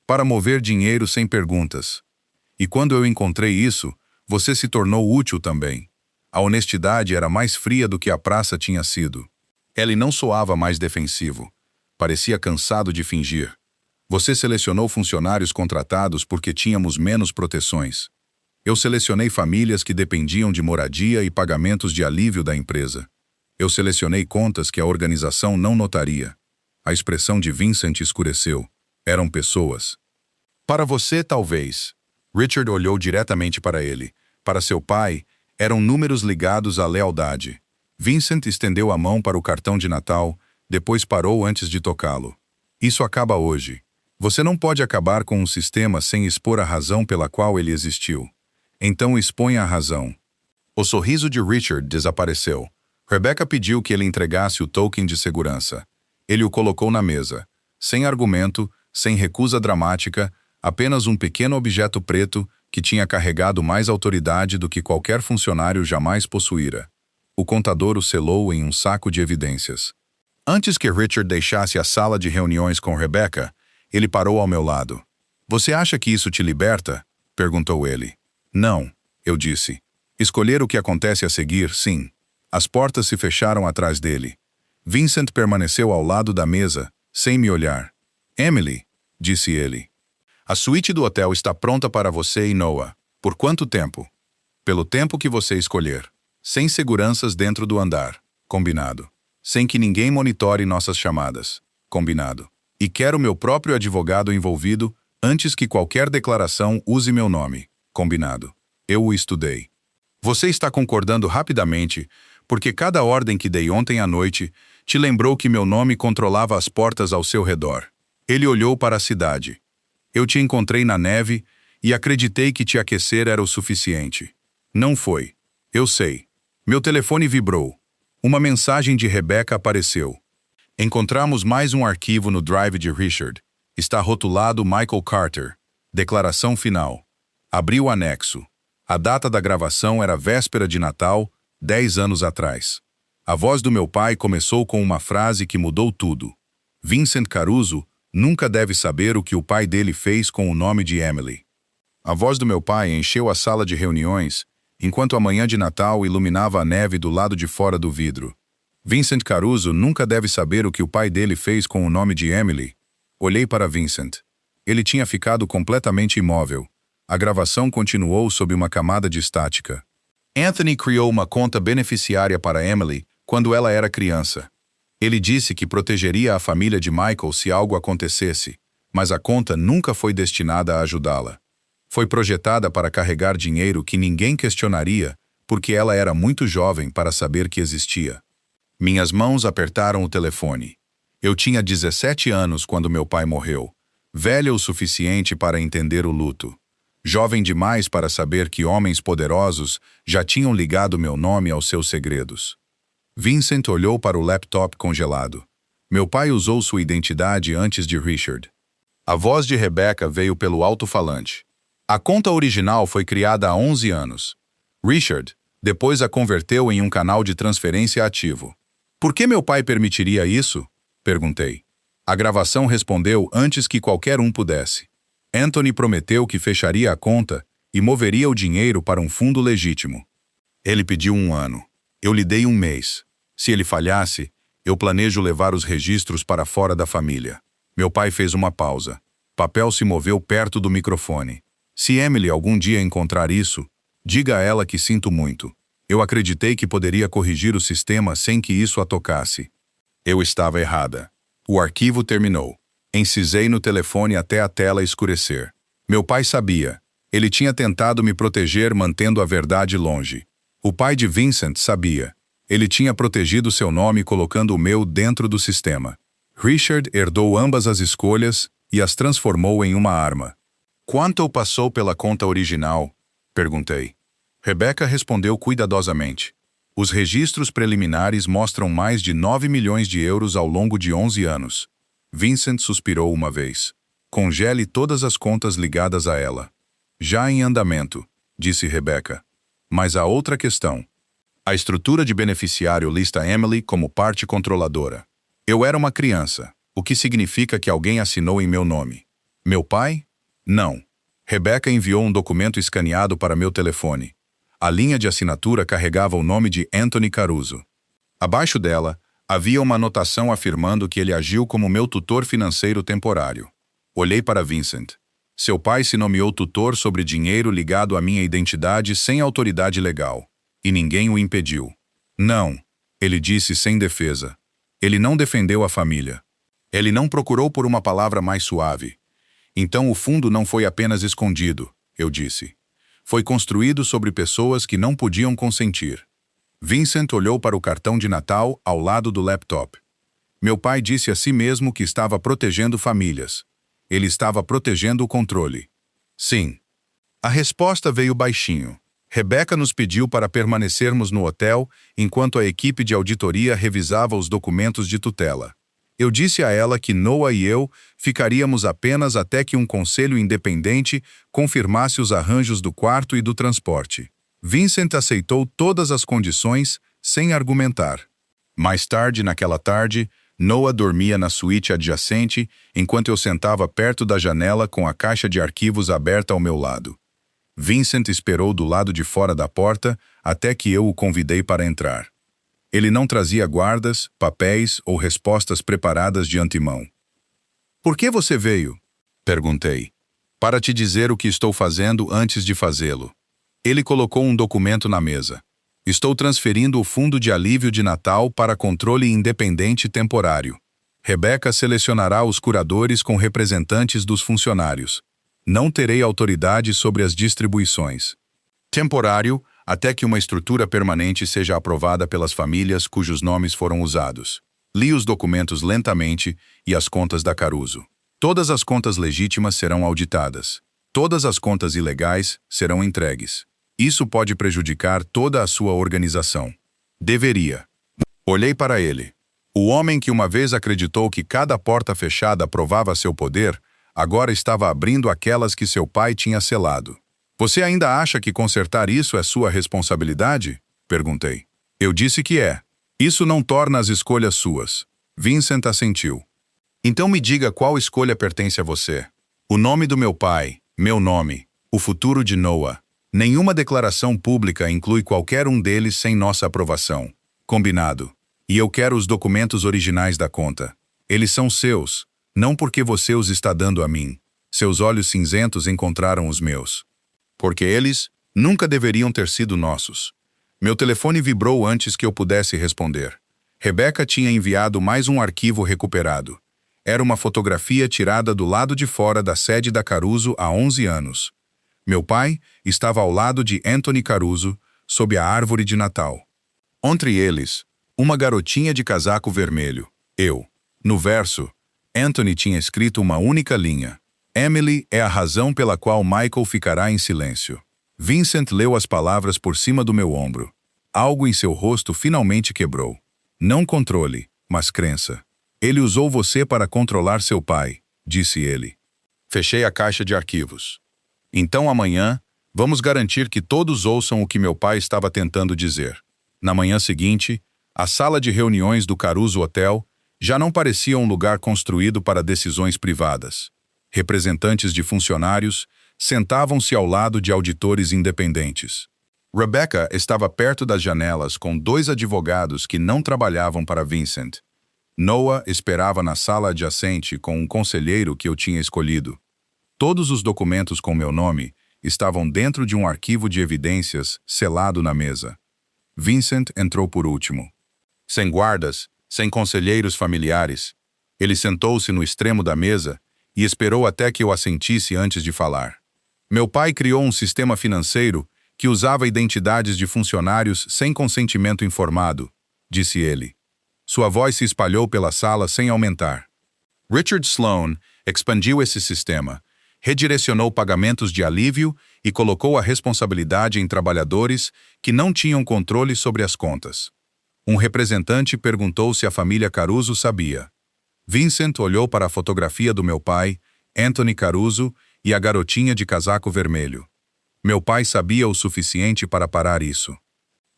Para mover dinheiro sem perguntas. E quando eu encontrei isso, você se tornou útil também. A honestidade era mais fria do que a praça tinha sido. Ele não soava mais defensivo. Parecia cansado de fingir. Você selecionou funcionários contratados porque tínhamos menos proteções. Eu selecionei famílias que dependiam de moradia e pagamentos de alívio da empresa. Eu selecionei contas que a organização não notaria. A expressão de Vincent escureceu. Eram pessoas. Para você, talvez. Richard olhou diretamente para ele. Para seu pai, eram números ligados à lealdade. Vincent estendeu a mão para o cartão de Natal, depois parou antes de tocá-lo. Isso acaba hoje. Você não pode acabar com um sistema sem expor a razão pela qual ele existiu. Então exponha a razão. O sorriso de Richard desapareceu. Rebecca pediu que ele entregasse o token de segurança. Ele o colocou na mesa. Sem argumento, sem recusa dramática, apenas um pequeno objeto preto que tinha carregado mais autoridade do que qualquer funcionário jamais possuíra. O contador o selou em um saco de evidências. Antes que Richard deixasse a sala de reuniões com Rebecca, ele parou ao meu lado. Você acha que isso te liberta? Perguntou ele. Não, eu disse. Escolher o que acontece a seguir, sim. As portas se fecharam atrás dele. Vincent permaneceu ao lado da mesa, sem me olhar. Emily, disse ele. A suíte do hotel está pronta para você e Noah. Por quanto tempo? Pelo tempo que você escolher. Sem seguranças dentro do andar. Combinado. Sem que ninguém monitore nossas chamadas. Combinado. E quero meu próprio advogado envolvido antes que qualquer declaração use meu nome. Combinado. Eu o estudei. Você está concordando rapidamente, porque cada ordem que dei ontem à noite te lembrou que meu nome controlava as portas ao seu redor. Ele olhou para a cidade. Eu te encontrei na neve e acreditei que te aquecer era o suficiente. Não foi. Eu sei. Meu telefone vibrou. Uma mensagem de Rebecca apareceu. Encontramos mais um arquivo no drive de Richard. Está rotulado Michael Carter. Declaração final. Abri o anexo. A data da gravação era véspera de Natal, 10 anos atrás. A voz do meu pai começou com uma frase que mudou tudo. Vincent Caruso nunca deve saber o que o pai dele fez com o nome de Emily. A voz do meu pai encheu a sala de reuniões, enquanto a manhã de Natal iluminava a neve do lado de fora do vidro. Vincent Caruso nunca deve saber o que o pai dele fez com o nome de Emily. Olhei para Vincent. Ele tinha ficado completamente imóvel. A gravação continuou sob uma camada de estática. Anthony criou uma conta beneficiária para Emily quando ela era criança. Ele disse que protegeria a família de Michael se algo acontecesse, mas a conta nunca foi destinada a ajudá-la. Foi projetada para carregar dinheiro que ninguém questionaria, porque ela era muito jovem para saber que existia. Minhas mãos apertaram o telefone. Eu tinha 17 anos quando meu pai morreu, velha o suficiente para entender o luto. Jovem demais para saber que homens poderosos já tinham ligado meu nome aos seus segredos. Vincent olhou para o laptop congelado. Meu pai usou sua identidade antes de Richard. A voz de Rebecca veio pelo alto-falante. A conta original foi criada há 11 anos. Richard depois a converteu em um canal de transferência ativo. Por que meu pai permitiria isso? Perguntei. A gravação respondeu antes que qualquer um pudesse. Anthony prometeu que fecharia a conta e moveria o dinheiro para um fundo legítimo. Ele pediu 1 ano. Eu lhe dei 1 mês. Se ele falhasse, eu planejo levar os registros para fora da família. Meu pai fez uma pausa. Papel se moveu perto do microfone. Se Emily algum dia encontrar isso, diga a ela que sinto muito. Eu acreditei que poderia corrigir o sistema sem que isso a tocasse. Eu estava errada. O arquivo terminou. Encisei no telefone até a tela escurecer. Meu pai sabia. Ele tinha tentado me proteger mantendo a verdade longe. O pai de Vincent sabia. Ele tinha protegido seu nome colocando o meu dentro do sistema. Richard herdou ambas as escolhas e as transformou em uma arma. Quanto passou pela conta original? Perguntei. Rebecca respondeu cuidadosamente. Os registros preliminares mostram mais de 9 milhões de euros ao longo de 11 anos. Vincent suspirou uma vez. Congele todas as contas ligadas a ela. Já em andamento, disse Rebecca. Mas há outra questão. A estrutura de beneficiário lista Emily como parte controladora. Eu era uma criança, o que significa que alguém assinou em meu nome. Meu pai? Não. Rebecca enviou um documento escaneado para meu telefone. A linha de assinatura carregava o nome de Anthony Caruso. Abaixo dela, havia uma anotação afirmando que ele agiu como meu tutor financeiro temporário. Olhei para Vincent. Seu pai se nomeou tutor sobre dinheiro ligado à minha identidade sem autoridade legal. E ninguém o impediu. Não, ele disse sem defesa. Ele não defendeu a família. Ele não procurou por uma palavra mais suave. Então o fundo não foi apenas escondido, eu disse. Foi construído sobre pessoas que não podiam consentir. Vincent olhou para o cartão de Natal ao lado do laptop. Meu pai disse a si mesmo que estava protegendo famílias. Ele estava protegendo o controle. Sim. A resposta veio baixinho. Rebecca nos pediu para permanecermos no hotel enquanto a equipe de auditoria revisava os documentos de tutela. Eu disse a ela que Noah e eu ficaríamos apenas até que um conselho independente confirmasse os arranjos do quarto e do transporte. Vincent aceitou todas as condições, sem argumentar. Mais tarde, naquela tarde, Noah dormia na suíte adjacente, enquanto eu sentava perto da janela com a caixa de arquivos aberta ao meu lado. Vincent esperou do lado de fora da porta até que eu o convidei para entrar. Ele não trazia guardas, papéis ou respostas preparadas de antemão. Por que você veio? Perguntei. Para te dizer o que estou fazendo antes de fazê-lo. Ele colocou um documento na mesa. Estou transferindo o fundo de alívio de Natal para controle independente temporário. Rebecca selecionará os curadores com representantes dos funcionários. Não terei autoridade sobre as distribuições. Temporário, até que uma estrutura permanente seja aprovada pelas famílias cujos nomes foram usados. Li os documentos lentamente e as contas da Caruso. Todas as contas legítimas serão auditadas. Todas as contas ilegais serão entregues. Isso pode prejudicar toda a sua organização. Deveria. Olhei para ele. O homem que uma vez acreditou que cada porta fechada provava seu poder, agora estava abrindo aquelas que seu pai tinha selado. Você ainda acha que consertar isso é sua responsabilidade? Perguntei. Eu disse que é. Isso não torna as escolhas suas. Vincent assentiu. Então me diga qual escolha pertence a você. O nome do meu pai, meu nome, o futuro de Noah. Nenhuma declaração pública inclui qualquer um deles sem nossa aprovação. Combinado. E eu quero os documentos originais da conta. Eles são seus, não porque você os está dando a mim. Seus olhos cinzentos encontraram os meus. Porque eles nunca deveriam ter sido nossos. Meu telefone vibrou antes que eu pudesse responder. Rebecca tinha enviado mais um arquivo recuperado. Era uma fotografia tirada do lado de fora da sede da Caruso há 11 anos. Meu pai estava ao lado de Anthony Caruso, sob a árvore de Natal. Entre eles, uma garotinha de casaco vermelho. Eu. No verso, Anthony tinha escrito uma única linha. Emily é a razão pela qual Michael ficará em silêncio. Vincent leu as palavras por cima do meu ombro. Algo em seu rosto finalmente quebrou. Não controle, mas crença. Ele usou você para controlar seu pai, disse ele. Fechei a caixa de arquivos. Então amanhã, vamos garantir que todos ouçam o que meu pai estava tentando dizer. Na manhã seguinte, a sala de reuniões do Caruso Hotel já não parecia um lugar construído para decisões privadas. Representantes de funcionários sentavam-se ao lado de auditores independentes. Rebecca estava perto das janelas com 2 advogados que não trabalhavam para Vincent. Noah esperava na sala adjacente com um conselheiro que eu tinha escolhido. Todos os documentos com meu nome estavam dentro de um arquivo de evidências selado na mesa. Vincent entrou por último. Sem guardas, sem conselheiros familiares. Ele sentou-se no extremo da mesa e esperou até que eu assentisse antes de falar. Meu pai criou um sistema financeiro que usava identidades de funcionários sem consentimento informado, disse ele. Sua voz se espalhou pela sala sem aumentar. Richard Sloan expandiu esse sistema, redirecionou pagamentos de alívio e colocou a responsabilidade em trabalhadores que não tinham controle sobre as contas. Um representante perguntou se a família Caruso sabia. Vincent olhou para a fotografia do meu pai, Anthony Caruso, e a garotinha de casaco vermelho. Meu pai sabia o suficiente para parar isso.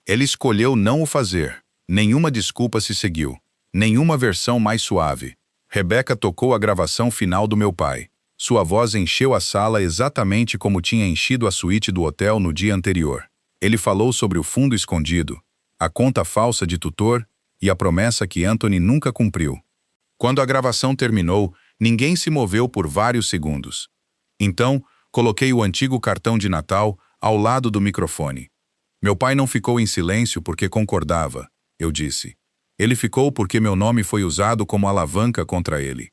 Ele escolheu não o fazer. Nenhuma desculpa se seguiu. Nenhuma versão mais suave. Rebecca tocou a gravação final do meu pai. Sua voz encheu a sala exatamente como tinha enchido a suíte do hotel no dia anterior. Ele falou sobre o fundo escondido, a conta falsa de tutor e a promessa que Anthony nunca cumpriu. Quando a gravação terminou, ninguém se moveu por vários segundos. Então, coloquei o antigo cartão de Natal ao lado do microfone. Meu pai não ficou em silêncio porque concordava, eu disse. Ele ficou porque meu nome foi usado como alavanca contra ele.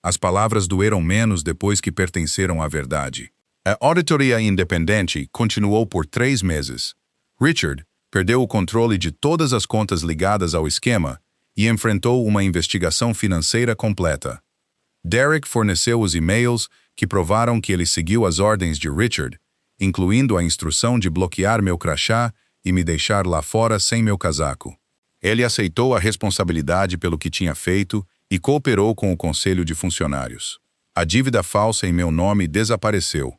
As palavras doeram menos depois que pertenceram à verdade. A auditoria independente continuou por 3 meses. Richard perdeu o controle de todas as contas ligadas ao esquema e enfrentou uma investigação financeira completa. Derek forneceu os e-mails que provaram que ele seguiu as ordens de Richard, incluindo a instrução de bloquear meu crachá e me deixar lá fora sem meu casaco. Ele aceitou a responsabilidade pelo que tinha feito e cooperou com o conselho de funcionários. A dívida falsa em meu nome desapareceu.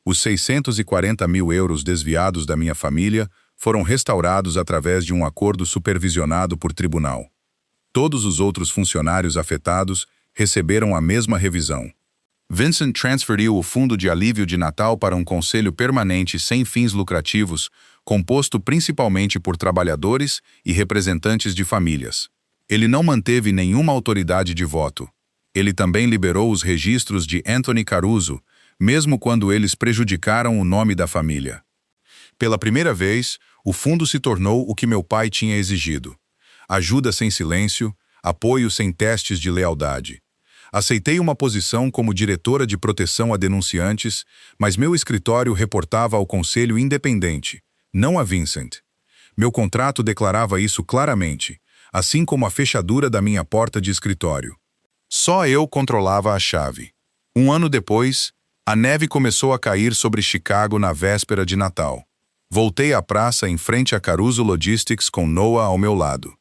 Os 640 mil euros desviados da minha família foram restaurados através de um acordo supervisionado por tribunal. Todos os outros funcionários afetados receberam a mesma revisão. Vincent transferiu o fundo de alívio de Natal para um conselho permanente sem fins lucrativos, composto principalmente por trabalhadores e representantes de famílias. Ele não manteve nenhuma autoridade de voto. Ele também liberou os registros de Anthony Caruso, mesmo quando eles prejudicaram o nome da família. Pela primeira vez, o fundo se tornou o que meu pai tinha exigido. Ajuda sem silêncio, apoio sem testes de lealdade. Aceitei uma posição como diretora de proteção a denunciantes, mas meu escritório reportava ao conselho independente, não a Vincent. Meu contrato declarava isso claramente, assim como a fechadura da minha porta de escritório. Só eu controlava a chave. Um ano depois, a neve começou a cair sobre Chicago na véspera de Natal. Voltei à praça em frente a Caruso Logistics com Noah ao meu lado.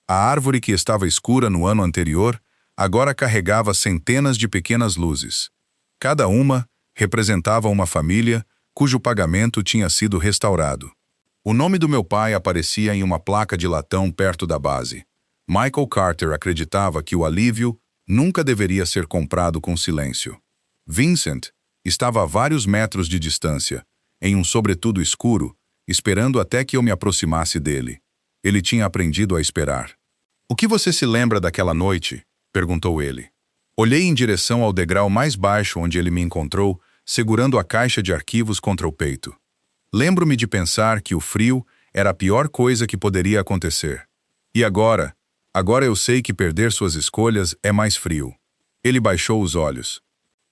A árvore que estava escura no ano anterior agora carregava centenas de pequenas luzes. Cada uma representava uma família cujo pagamento tinha sido restaurado. O nome do meu pai aparecia em uma placa de latão perto da base. Michael Carter acreditava que o alívio nunca deveria ser comprado com silêncio. Vincent estava a vários metros de distância, em um sobretudo escuro, esperando até que eu me aproximasse dele. Ele tinha aprendido a esperar. "O que você se lembra daquela noite?" perguntou ele. Olhei em direção ao degrau mais baixo onde ele me encontrou, segurando a caixa de arquivos contra o peito. Lembro-me de pensar que o frio era a pior coisa que poderia acontecer. E agora eu sei que perder suas escolhas é mais frio. Ele baixou os olhos.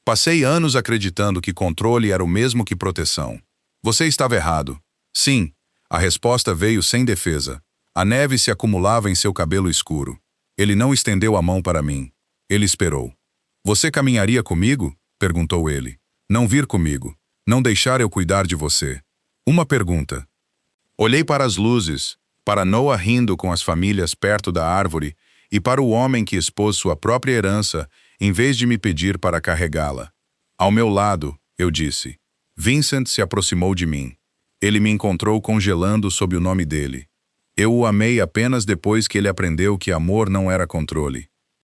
Passei anos acreditando que controle era o mesmo que proteção. Você estava errado. Sim, a resposta veio sem defesa. A neve se acumulava em seu cabelo escuro. Ele não estendeu a mão para mim. Ele esperou. Você caminharia comigo? Perguntou ele. Não vir comigo. Não deixar eu cuidar de você. Uma pergunta. Olhei para as luzes, para Noah rindo com as famílias perto da árvore e para o homem que expôs sua própria herança em vez de me pedir para carregá-la. Ao meu lado, eu disse. Vincent se aproximou de mim. Ele me encontrou congelando sob o nome dele. Eu o amei apenas depois que ele aprendeu que amor não era controle.